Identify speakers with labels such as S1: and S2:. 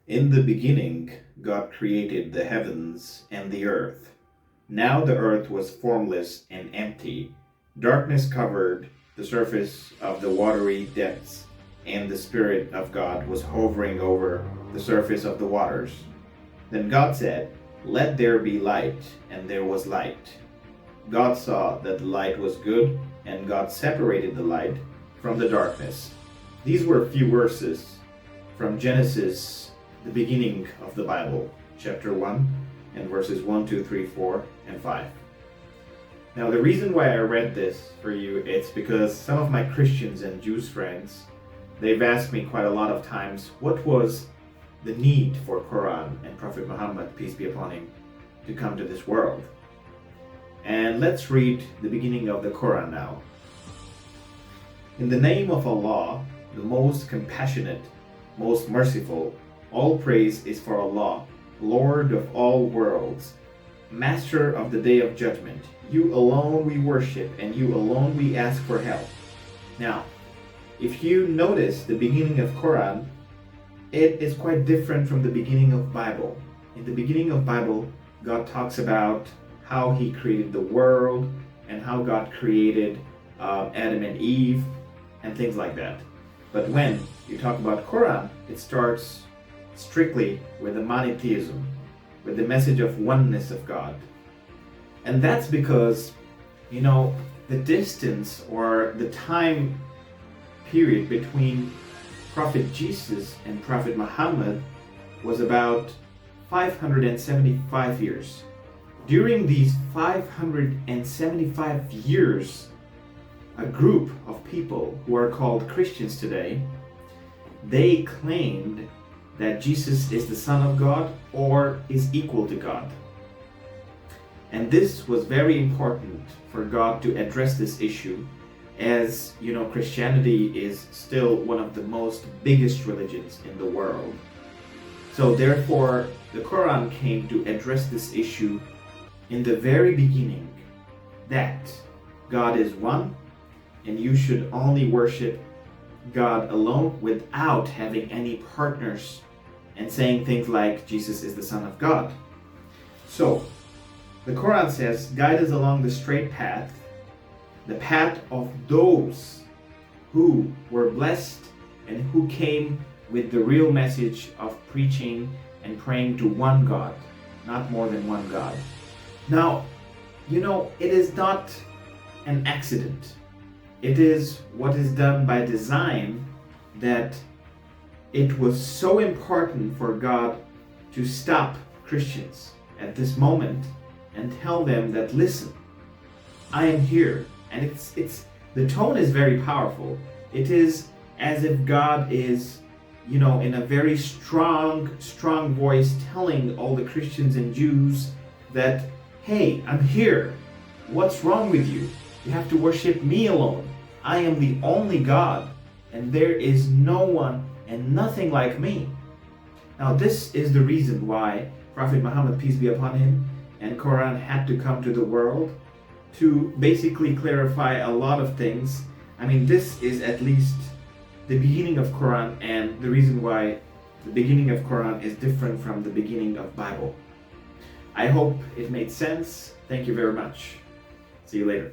S1: In the beginning, God created the heavens and the earth. Now the earth was formless and empty. Darkness covered the surface of the watery depths, and the Spirit of God was hovering over the surface of the waters. Then God said, "Let there be light," and there was light. God saw that the light was good, and God separated the light from the darkness. These were a few verses from Genesis, the beginning of the Bible, chapter 1, and verses 1, 2, 3, 4, and 5. Now, the reason why I read this for you, it's because some of my Christians and Jews friends, they've asked me quite a lot of times, what was the need for Quran and Prophet Muhammad, peace be upon him, to come to this world? And let's read the beginning of the Quran now. In the name of Allah, the most compassionate, most merciful, all praise is for Allah, Lord of all worlds, Master of the Day of Judgment. You alone we worship, and you alone we ask for help. Now, if you notice the beginning of Quran, it is quite different from the beginning of Bible. In the beginning of Bible, God talks about how He created the world and how God created Adam and Eve and things like that. But when you talk about Quran, it starts strictly with the monotheism, with the message of oneness of God. And that's because, the distance or the time period between Prophet Jesus and Prophet Muhammad was about 575 years. During these 575 years, a group of people who are called Christians today, they claimed that Jesus is the Son of God or is equal to God. And this was very important for God to address this issue, as Christianity is still one of the most biggest religions in the world. So therefore, the Quran came to address this issue in the very beginning, that God is one, and you should only worship God alone without having any partners and saying things like Jesus is the Son of God. So, the Quran says, guide us along the straight path, the path of those who were blessed and who came with the real message of preaching and praying to one God, not more than one God. Now, it is not an accident. It is what is done by design, that it was so important for God to stop Christians at this moment and tell them that, listen, I am here. And it's the tone is very powerful. It is as if God is, in a very strong voice telling all the Christians and Jews that, hey, I'm here. What's wrong with you? You have to worship me alone. I am the only God, and there is no one and nothing like me. Now, this is the reason why Prophet Muhammad, peace be upon him, and Quran had to come to the world to basically clarify a lot of things. I mean, this is at least the beginning of Quran, and the reason why the beginning of Quran is different from the beginning of Bible. I hope it made sense. Thank you very much. See you later.